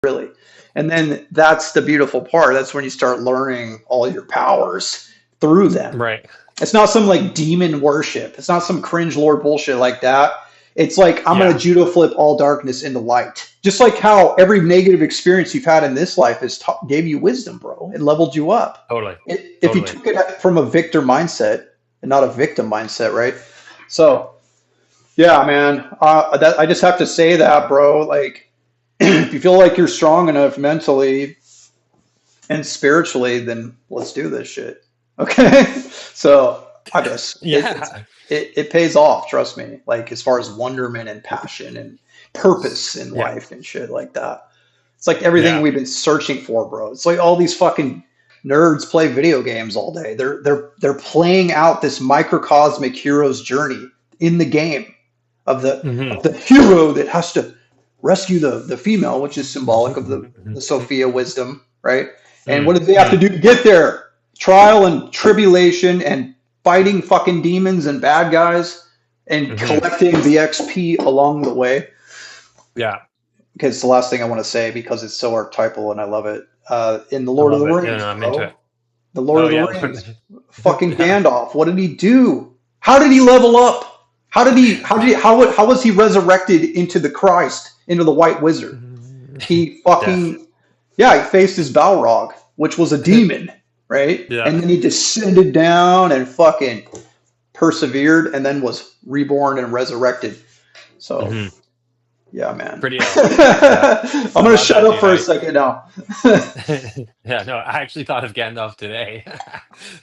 really. And then that's the beautiful part. That's when you start learning all your powers through them. Right. It's not some like demon worship. It's not some cringe lord bullshit like that. It's like I'm gonna Yeah. judo flip all darkness into light. Just like how every negative experience you've had in this life gave you wisdom, bro. It leveled you up. Totally. If you Totally. took it from a victor mindset and not a victim mindset, right? So yeah, man. I just have to say that, bro. Like, if you feel like you're strong enough mentally and spiritually, then let's do this shit. Okay. So I guess Yeah. it pays off. Trust me. Like as far as wonderment and passion and purpose in Yeah. life and shit like that. It's like everything Yeah. we've been searching for, bro. It's like all these fucking nerds play video games all day. They're playing out this microcosmic hero's journey in the game Hmm. of the hero that has to rescue the female, which is symbolic of the Sophia wisdom, right? And what do they have to do to get there? Trial and tribulation and fighting fucking demons and bad guys and Hmm. collecting the XP along the way. Yeah. Okay, it's the last thing I want to say because it's so archetypal and I love it. In the I Lord of love the it. Yeah, Rings, no, I'm into bro. it. The Lord Oh of the yeah. Rings. Fucking Yeah. Gandalf. What did he do? How did he level up? How was he resurrected into the Christ, into the White Wizard? He Death. fucking yeah, he faced his Balrog, which was a demon, right? Yeah. And then he descended down and fucking persevered and then was reborn and resurrected. So Hmm. yeah, man. Pretty yeah. I'm I gonna love shut that, up dude. for a second now. Yeah, no, I actually thought of Gandalf today.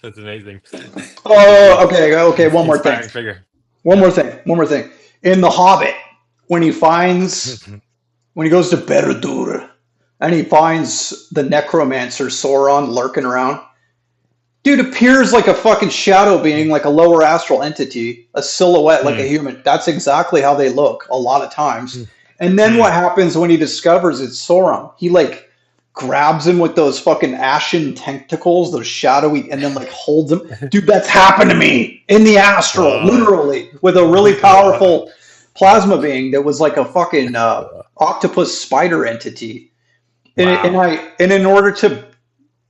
That's amazing. He's Oh, like okay, okay. One more thing. inspiring figure. One Yeah. more thing. One more thing. In The Hobbit, when he finds when he goes to Beredur and he finds the necromancer Sauron lurking around, dude appears like a fucking shadow being, like a lower astral entity, a silhouette like a Mm, human. That's exactly how they look a lot of times. mm, And then what mm. happens when he discovers it's Sauron? He like grabs him with those fucking ashen tentacles, those shadowy, and then like holds him. Dude, that's happened to me in the astral, Uh, literally, with a really powerful plasma being that was like a fucking octopus spider entity. And wow. in order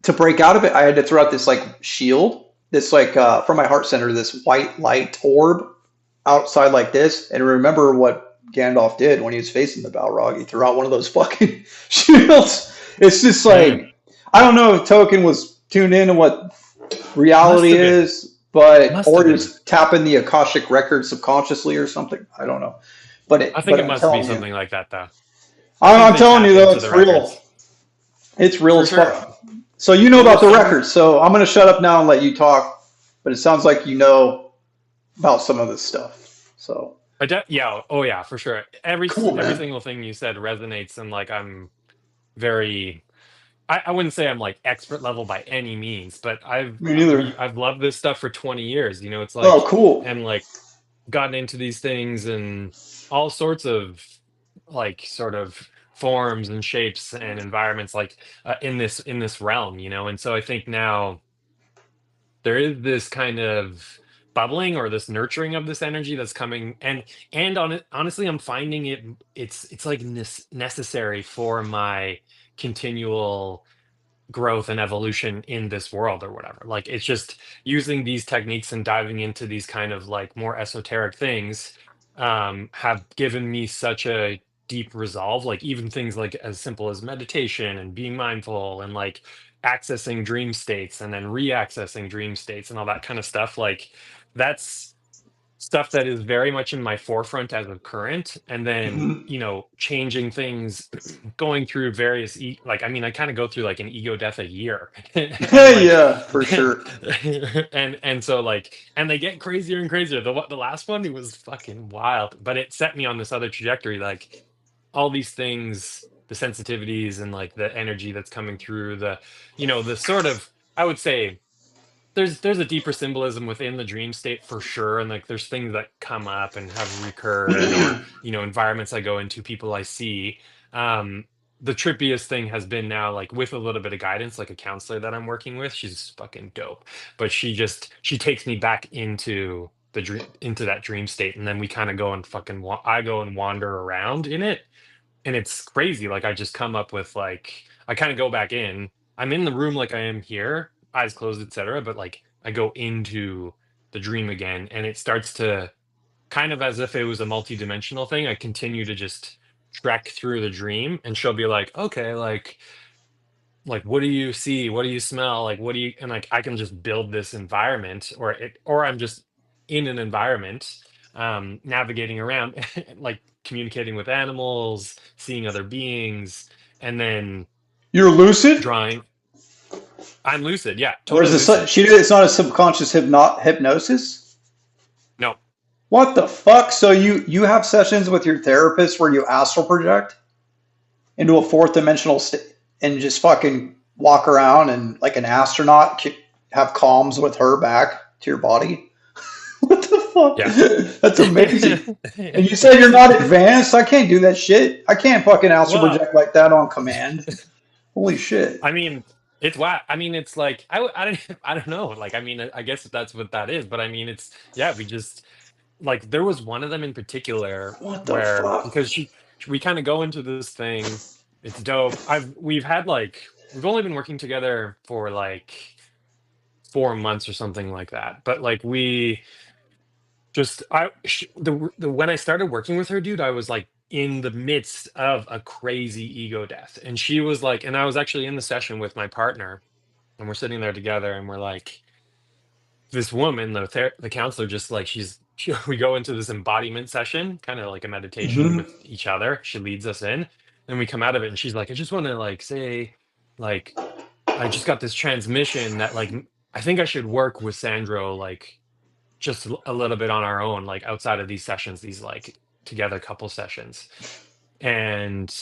to break out of it, I had to throw out this like shield, this like from my heart center, this white light orb outside like this. And remember what Gandalf did when he was facing the Balrog? He threw out one of those fucking shields. It's just Mm. like I don't know if Token was tuned in to what Must reality have been. is, but Must or have he been. was tapping the Akashic record subconsciously or something. I don't know, I think but it I'm must be telling you, something like that, though. I think I'm they telling you tap though, into it's the real. records It's real for as sure. fuck. So you know Well, about there's the some. record. So I'm gonna shut up now and let you talk. But it sounds like you know about some of this stuff. So Yeah. Oh, yeah, for sure. cool, Every man. single thing you said resonates, and like I'm very. I wouldn't say I'm like expert level by any means, but Me neither. I've loved this stuff for 20 years. You know, it's like Oh, cool. and like gotten into these things and all sorts of like sort of forms and shapes and environments like in this realm, you know. And so I think now there is this kind of bubbling or this nurturing of this energy that's coming and on it honestly I'm finding it's like necessary for my continual growth and evolution in this world or whatever. Like it's just using these techniques and diving into these kind of like more esoteric things have given me such a deep resolve. Like even things like as simple as meditation and being mindful and like accessing dream states and then re-accessing dream states and all that kind of stuff. Like that's stuff that is very much in my forefront as of current, and then Hmm. you know changing things, going through various like I mean I kind of go through like an ego death a year and like Yeah, for sure. and so like and they get crazier and crazier. The last one, it was fucking wild, but it set me on this other trajectory. Like all these things, the sensitivities and like the energy that's coming through the you know the sort of, I would say there's a deeper symbolism within the dream state for sure, and like there's things that come up and have recurred, or you know environments I go into, people I see. um the trippiest thing has been now, like with a little bit of guidance, like a counselor that I'm working with, she's fucking dope, but she takes me back into the dream, into that dream state, and then we kind of go and I go and wander around in it, and it's crazy. Like I just come up with like I kind of go back in. I'm in the room like I am here, eyes closed, etc. But like I go into the dream again, and it starts to kind of as if it was a multi-dimensional thing. I continue to just trek through the dream, and she'll be like, "Okay, like what do you see? What do you smell? Like what do you?" And like I can just build this environment, or I'm just in an environment, navigating around, like communicating with animals, seeing other beings, and then You're lucid, drawing. I'm lucid, yeah, or is totally this lucid. she? It's not a subconscious hypnosis. No, What the fuck? So you have sessions with your therapist where you astral project into a fourth dimensional state and just fucking walk around and like an astronaut have comms with her back to your body. What the fuck? yeah. That's amazing. And you said you're not advanced. I can't do that shit. I can't fucking astral Well, project like that on command. Holy shit. I mean, it's why. I mean, it's like I don't I don't know. Like, I mean, I guess that's what that is. But I mean, it's yeah. We just like there was one of them in particular What the where fuck? because we kind of go into this thing. It's dope. We've had like we've only been working together for like 4 months or something like that. But like we just the when I started working with her, dude, I was like in the midst of a crazy ego death, and she was like, and I was actually in the session with my partner, and we're sitting there together, and we're like, this woman, the counselor, just like we go into this embodiment session, kind of like a meditation Hmm. with each other. She leads us in, and we come out of it, and she's like, I just want to like say, like, I just got this transmission that like I think I should work with Sandro like just a little bit on our own, like outside of these sessions, these like together couple sessions. And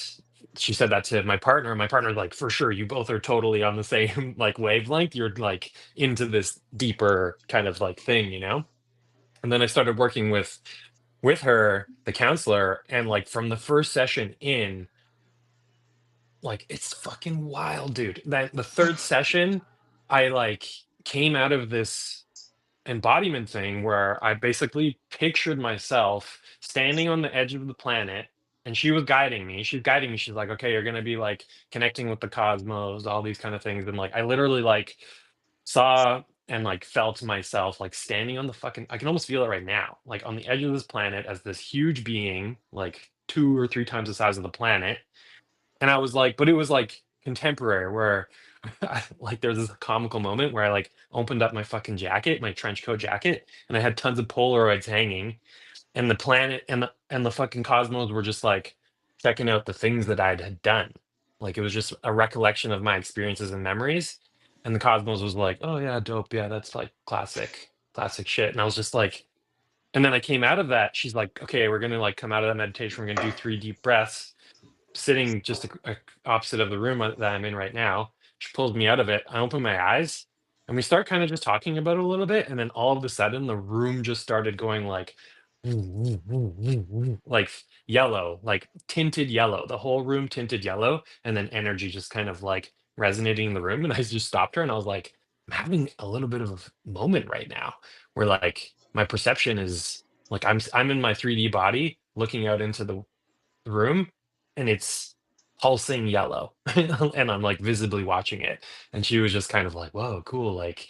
she said that to my partner. And my partner's like, for sure, you both are totally on the same like wavelength. You're like into this deeper kind of like thing, you know? And then I started working with her, the counselor, and like from the first session in, like it's fucking wild, dude. That the third session, I like came out of this embodiment thing where I basically pictured myself standing on the edge of the planet, and she was guiding me. She's guiding me. She's like, okay, you're gonna be like connecting with the cosmos, all these kind of things. And like I literally like saw and like felt myself like standing on the fucking I can almost feel it right now, like on the edge of this planet as this huge being, like 2 or 3 times the size of the planet. And I was like, but it was like contemporary where like there's this comical moment where I like opened up my fucking jacket, my trench coat jacket, and I had tons of Polaroids hanging, and the planet and the fucking cosmos were just like checking out the things that I had done. Like it was just a recollection of my experiences and memories. And the cosmos was like, oh yeah, dope. Yeah, that's like classic shit. And I was just like, and then I came out of that. She's like, okay, we're gonna like come out of that meditation. We're gonna do 3 deep breaths sitting just opposite of the room that I'm in right now. She pulls me out of it. I open my eyes and we start kind of just talking about it a little bit. And then all of a sudden, the room just started going like, like yellow, like tinted yellow. The whole room tinted yellow. And then energy just kind of like resonating in the room. And I just stopped her and I was like, I'm having a little bit of a moment right now where like my perception is like I'm in my 3D body looking out into the room and it's pulsing yellow and I'm like visibly watching it, and she was just kind of like, whoa, cool, like,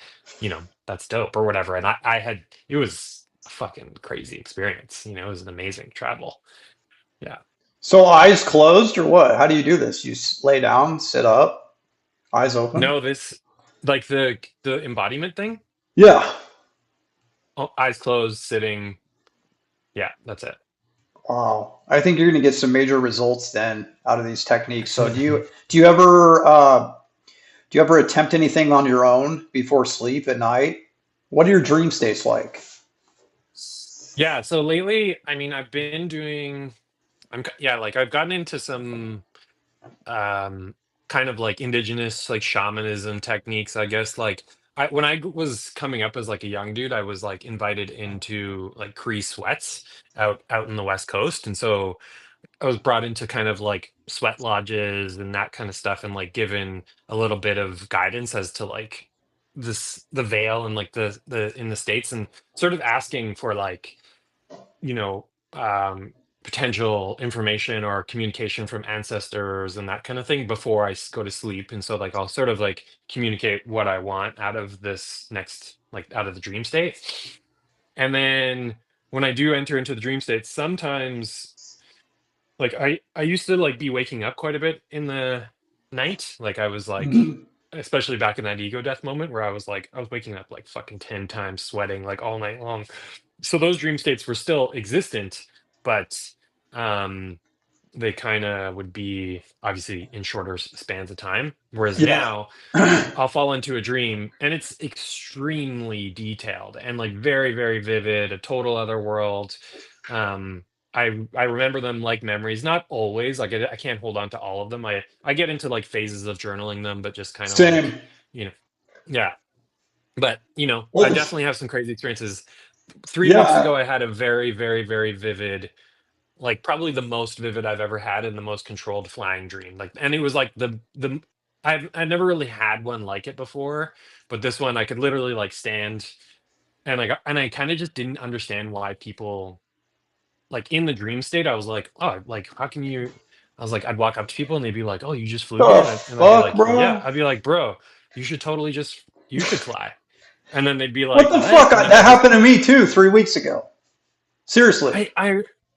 that's dope or whatever. And I had it was a fucking crazy experience, it was an amazing travel. Yeah. So eyes closed or what? How do you do this? You lay down, sit up, eyes open? No, this like the embodiment thing. Yeah. Oh, eyes closed, sitting. Yeah, that's it. Wow. I think you're going to get some major results then out of these techniques. So do you ever attempt anything on your own before sleep at night? What are your dream states like? Yeah, so lately, I mean, I've been doing yeah, like I've gotten into some um kind of like indigenous like shamanism techniques, I guess. Like when was coming up as like a young dude, I was like invited into like Cree sweats out in the West Coast, and so I was brought into kind of like sweat lodges and that kind of stuff, and like given a little bit of guidance as to like the veil and like the in the States, and sort of asking for like, you know, potential information or communication from ancestors and that kind of thing before go to sleep. And so like I'll sort of like communicate what I want out of this next, like out of the dream state. And then when I do enter into the dream state, sometimes like I used to like be waking up quite a bit in the night. Like I was like, Mhm. especially back in that ego death moment where I was waking up like fucking 10 times, sweating like all night long. So those dream states were still existent, but um they kind of would be obviously in shorter spans of time. Whereas Yeah. now I'll fall into a dream and it's extremely detailed and like very, very vivid, a total other world. Um, I remember them like memories, not always. Like I can't hold on to all of them. I get into like phases of journaling them, but just kind of like, Same. you know, yeah. But I Well, definitely have some crazy experiences. 3 weeks yeah. ago, I had a very, very, very vivid, like probably the most vivid I've ever had and the most controlled flying dream. Like, and it was like I never really had one like it before, but this one I could literally like stand and I kind of just didn't understand why people like in the dream state. I was like, oh, like how can you? I was like, I'd walk up to people and they'd be like, oh, you just flew here, The and I'd be fuck, like, yeah, bro? I'd be like, bro, you should fly, and then they'd be What like, the what? fuck? And then That I'd just happened to me too 3 weeks ago. Seriously. I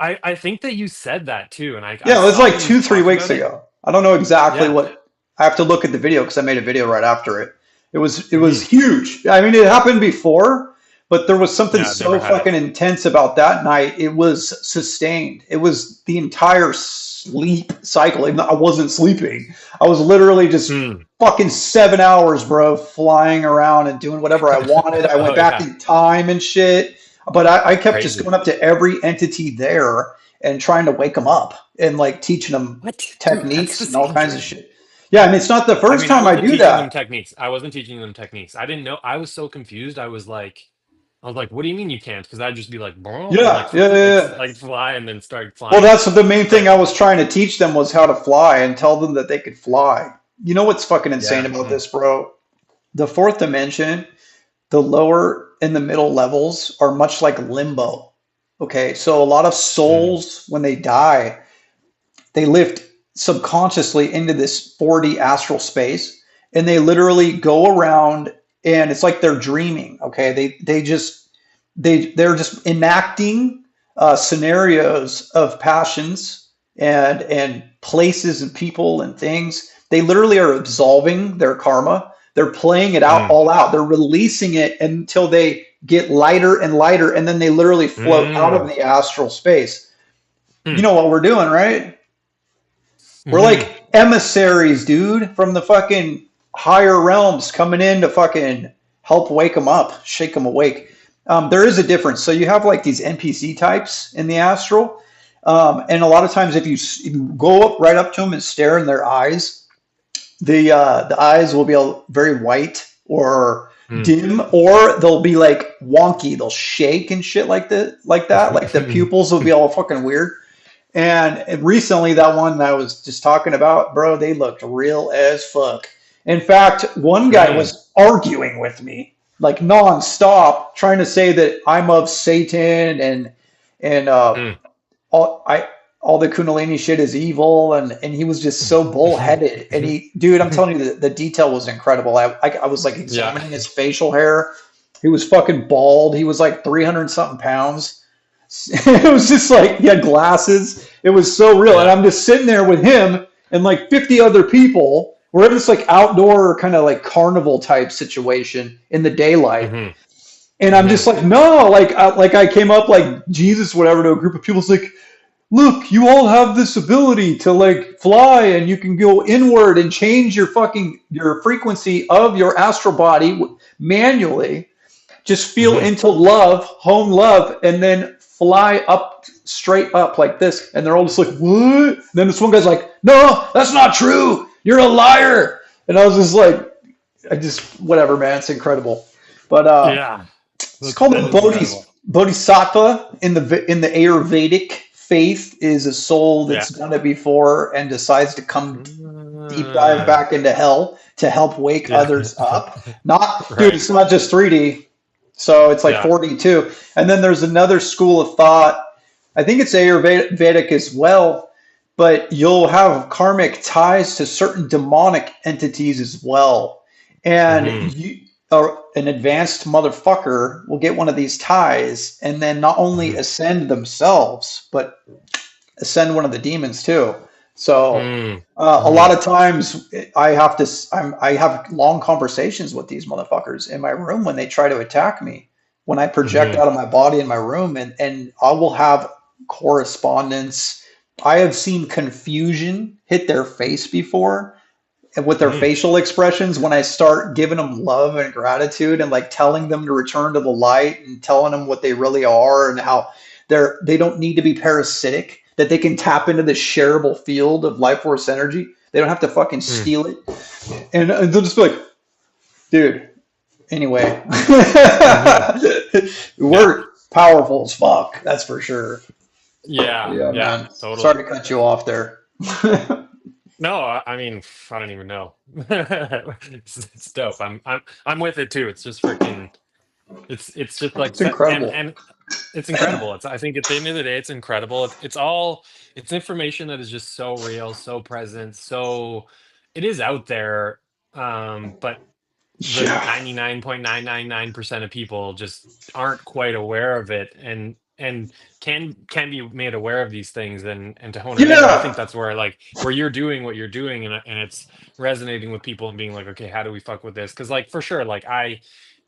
I I think that you said that too, and I Yeah, it was saw like you two, three talk weeks about it. ago. I don't know exactly Yeah. what. I have to look at the video because I made a video right after it. It was Hmm. huge. I mean, it happened before, but there was something Yeah, I've never so had it. fucking intense about that night. It was sustained. It was the entire sleep cycle. Even though I wasn't sleeping, I was literally just Hmm. fucking 7 hours, bro, flying around and doing whatever I wanted. I went Oh back yeah, in time and shit. But I kept just crazy. going up to every entity there and trying to wake them up and like teaching them What, dude? That's the techniques and all same kinds of dream. shit. Yeah, I mean, it's not the I first mean, I time I wasn't do teaching them that. techniques. I wasn't teaching them techniques. I didn't know. I was so confused. I was like, what do you mean you can't? Because I'd just be like, bro, and like Yeah, yeah, yeah, yeah. like fly and then start Well, flying. that's the main thing I I was trying to teach them was how to fly and tell them that they could fly. You know what's fucking insane Yeah. about this, bro? The fourth dimension, the lower and the middle levels are much like limbo. Okay, so a lot of Mm, souls, when they die, they lift subconsciously into this 4D astral space and they literally go around and it's like they're dreaming. Okay, they're just enacting scenarios of passions and places and people and things. They literally are absolving their karma. They're playing it out mm, all out. They're releasing it until they get lighter and lighter, and then they literally float out of mm, the astral space. You mm, know what we're doing, right? We're mm, like emissaries, dude, from the fucking higher realms coming in to fucking help wake them up, shake them awake. There is a difference. So you have like these NPC types in the astral, and a lot of times if you go up right up to them and stare in their eyes, the eyes will be very white or mm. dim, or they'll be like wonky. They'll shake and shit like that. Like the pupils will be all fucking weird. And recently, that one that I was just talking about, bro, they looked real as fuck. In fact, one guy Mm, was arguing with me like nonstop, trying to say that I'm of Satan and mm. all I all the Kundalini shit is evil, and he was just so bullheaded. And dude, I'm telling you, the detail was incredible. I was like Yeah. examining his facial hair. He was fucking bald. He was like 300 something pounds. It was just like he had glasses. It was so real. And Yeah. I'm just sitting there with him and like 50 other people. We're in this like outdoor kind of like carnival type situation in the daylight. Hmm. And I'm Hmm. just like, no, like I came up like Jesus, whatever, to a group of people. It's like, look, you all have this ability to like fly and you can go inward and change your frequency of your astral body manually. Just feel Hmm. into love, home love, and then fly up straight up like this. And they're all just like, what? And then this one guy's like, no, that's not true. You're a liar. And I was just like, whatever, man. It's incredible. But Yeah. it's called That a is incredible. bodhisattva in the Ayurvedic faith is a soul Yeah. that's done it before and decides to come deep dive Uh, back into hell to help wake yeah. others up. Not, dude, Right. it's not just 3D. So it's like Yeah. 4D too. And then there's another school of thought. I think it's Ayurvedic as well, but you'll have karmic ties to certain demonic entities as well. And Hmm. an advanced motherfucker will get one of these ties and then not only Hmm. ascend themselves, but ascend one of the demons too. So Hmm. a Hmm. lot of times I have long conversations with these motherfuckers in my room when they try to attack me. When I project Hmm. out of my body in my room, and I will have correspondence. I have seen confusion hit their face before, and with their Hmm. facial expressions when I start giving them love and gratitude and like telling them to return to the light and telling them what they really are and how they don't need to be parasitic, that they can tap into the shareable field of life force energy. They don't have to fucking Hmm. steal it. And they'll just be like, dude, anyway, Hmm. Yeah. we're powerful as fuck. That's for sure. Yeah. Yeah, Yeah. man. Totally. Sorry to cut you off there. No, I mean, I don't even know. It's dope. I'm with it too. It's just freaking. It's just like It's incredible. and it's incredible. It's I think at the end of the day, it's incredible. It's all it's information that is just so real, so present, so it is out there. But the Yeah. 99.999% of people just aren't quite aware of it and can be made aware of these things and to hone it in. And I Yeah. think that's where like where you're doing what you're doing and it's resonating with people and being like, okay, how do we fuck with this? Because like for sure, like I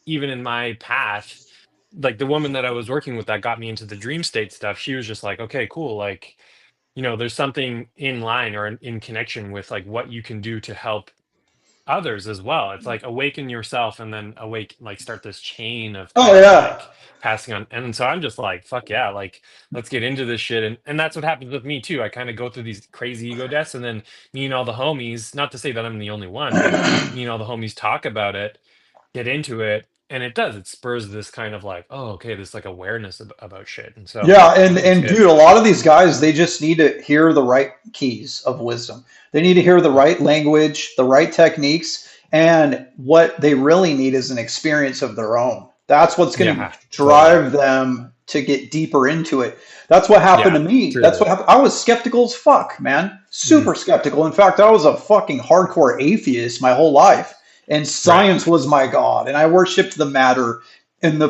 even in my path, like the woman that I was working with that got me into the dream state stuff, she was just like, okay, cool, like there's something in line or in connection with like what you can do to help others as well. It's like awaken yourself and then awake, like start this chain of Oh kind of yeah. like passing on. And so I'm just like, fuck yeah, like let's get into this shit. And that's what happens with me too. I kind of go through these crazy ego deaths and then me and all the homies, not to say that I'm the only one, but me and all the homies talk about it, get into it. And it does, it spurs this kind of like, oh, okay, this like awareness about shit. And so Yeah, I think it's and good. dude, a lot of these guys, they just need to hear the right keys of wisdom. They need to hear the Yeah. right language, the right techniques, and what they really need is an experience of their own. That's what's going to Yeah, totally. drive them to get deeper into it. That's what happened Yeah, to me. That's truly. what happened. I was skeptical as fuck, man. Mhm. Super skeptical. In fact, I was a fucking hardcore atheist my whole life, and Right. science was my god, and I worshipped the matter and the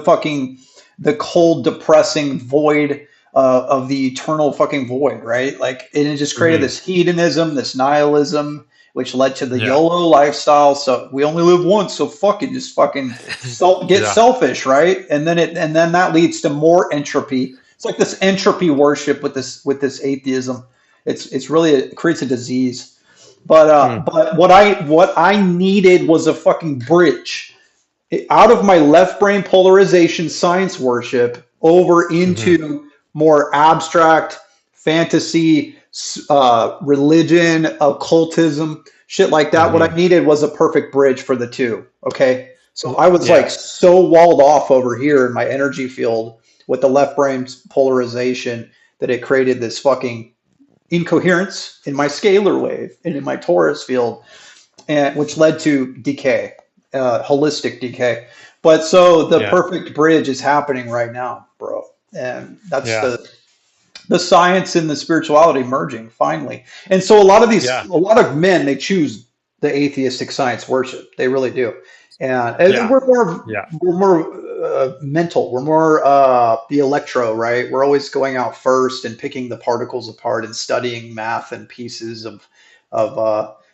cold, depressing void of the eternal fucking void, right? Like, and it just created Hmm. this hedonism, this nihilism, which led to the Yeah. YOLO lifestyle. So we only live once, so fuck it, just fucking get Yeah. selfish, right? And then that leads to more entropy. It's like this entropy worship with this atheism. It's really it creates a disease. Mm. But what I needed was a fucking bridge out of my left brain polarization science worship over Mhm. into more abstract fantasy, religion, occultism, shit like that. What I Mhm. needed was a perfect bridge for the two. Okay. So I was like Yeah. so walled off over here in my energy field with the left brain polarization that it created this fucking incoherence in my scalar wave and in my torus field, and which led to decay, holistic decay. But so the Yeah. perfect bridge is happening right now, bro, and that's Yeah. the science and the spirituality merging finally. And so Yeah. a lot of men, they choose the atheistic science worship. They really do, and Yeah. Yeah. we're more mental. We're more the electro, right? We're always going out first and picking the particles apart and studying math and pieces of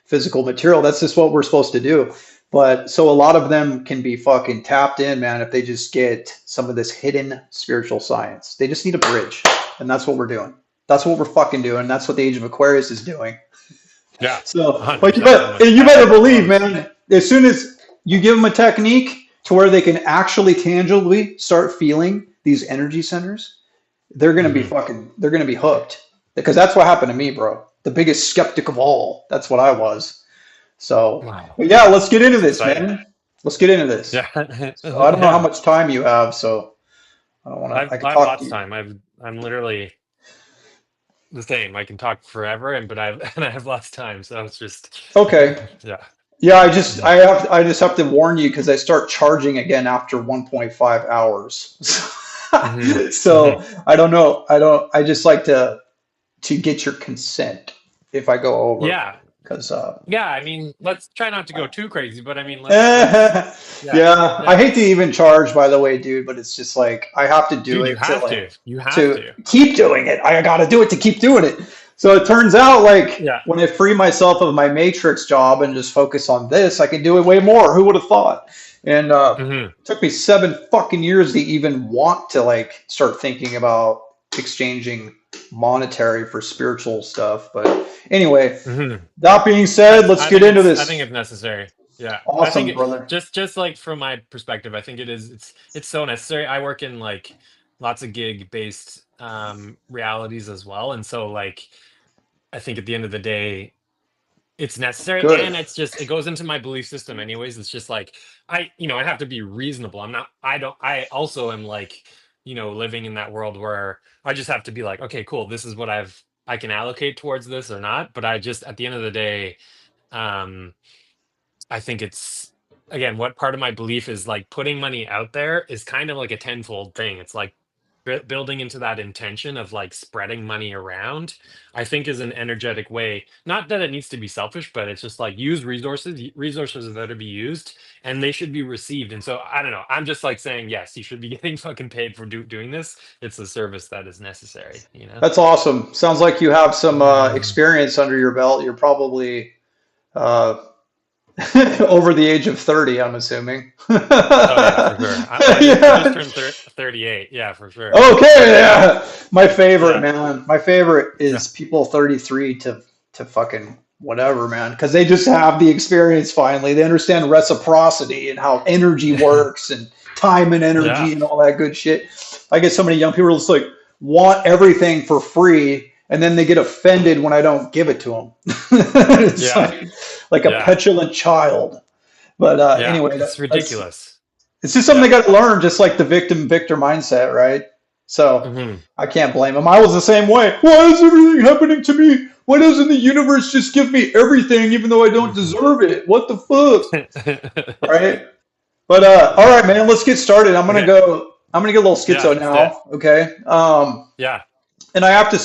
physical material. That's just what we're supposed to do. But so a lot of them can be fucking tapped in, man, if they just get some of this hidden spiritual science. They just need a bridge, and that's what we're doing. That's what we're fucking doing. That's what the Age of Aquarius is doing. Yeah. So, but 100%. I'm like, you I better have no believe, problems. man. As soon as you give them a technique to where they can actually tangibly start feeling these energy centers, they're gonna be Mhm. fucking. They're gonna be hooked because that's what happened to me, bro. The biggest skeptic of all. That's what I was. So, Wow. but yeah, let's get into It's this, exciting. man. Let's get into this. Yeah. So I don't know how Yeah. much time you have, so I don't want to. I could I've talk to lots of you. time. I'm literally the same. I can talk forever and but I've and I have lots of time. So it's just Okay. yeah. Yeah, Mhm. I just have to warn you because I start charging again after 1.5 hours. Hmm. Hmm. So I don't know. I just like to get your consent if I go over, Yeah. because Yeah, I mean, let's try not to go too crazy, but I mean, let's yeah. yeah, I Yeah. hate to even charge, by the way, dude, but it's just like I have to do Dude, you it to have like to. You have to to. keep doing it. I got to do it to keep doing it. So it turns out like Yeah. when I free myself of my matrix job and just focus on this, I can do it way more. Who would have thought? And Hmm. it took me 7 fucking years to even want to like start thinking about exchanging monetary for spiritual stuff. But anyway, Hmm. that being said, let's get into I think this. it's necessary. Yeah. I think Awesome, it, brother. just like from my perspective, I think it's so necessary. I work in like lots of gig based realities as well. And so like I think at the end of the day, it's necessary, Good. and it's just it goes into my belief system anyways. It's just like I have to be reasonable. I also am like, living in that world where I just have to be like, okay, cool, this is what I can allocate towards this or not. But I just at the end of the day, um I think it's again what part of my belief is like putting money out there is kind of like a tenfold thing. It's like building into that intention of like spreading money around. I think is an energetic way. Not that it needs to be selfish, but it's just like use resources. Resources are there to be used, and they should be received. And so I don't know. I'm just like saying yes. You should be getting fucking paid for doing this. It's a service that is necessary. You know. That's awesome. Sounds like you have some Mm. experience under your belt. You're probably uh, over the age of 30, I'm assuming. Oh yeah, for sure. I just Yeah. turned 38. Yeah, for sure. Okay, yeah. My favorite, Yeah. man. My favorite Yeah. is people 33 to fucking whatever, man, because they just have the experience finally. They understand reciprocity and how energy works and time and Yeah. energy and all that good shit. I get so many young people just like want everything for free and then they get offended when I don't give it to them. It's Yeah. like a Yeah. petulant child. But Yeah. anyway, It's that's ridiculous. it's just something Yeah. they got to learn, just like the victim victor mindset, right? So Hmm. I can't blame them. I was the same way. Why is everything happening to me? Why doesn't the universe just give me everything even though I don't deserve it? What the fuck? Right? But all right, man, let's get started. I'm gonna Okay. go. I'm gonna get a little Yeah. schizo Let's do it. now. Okay. Yeah. And I have to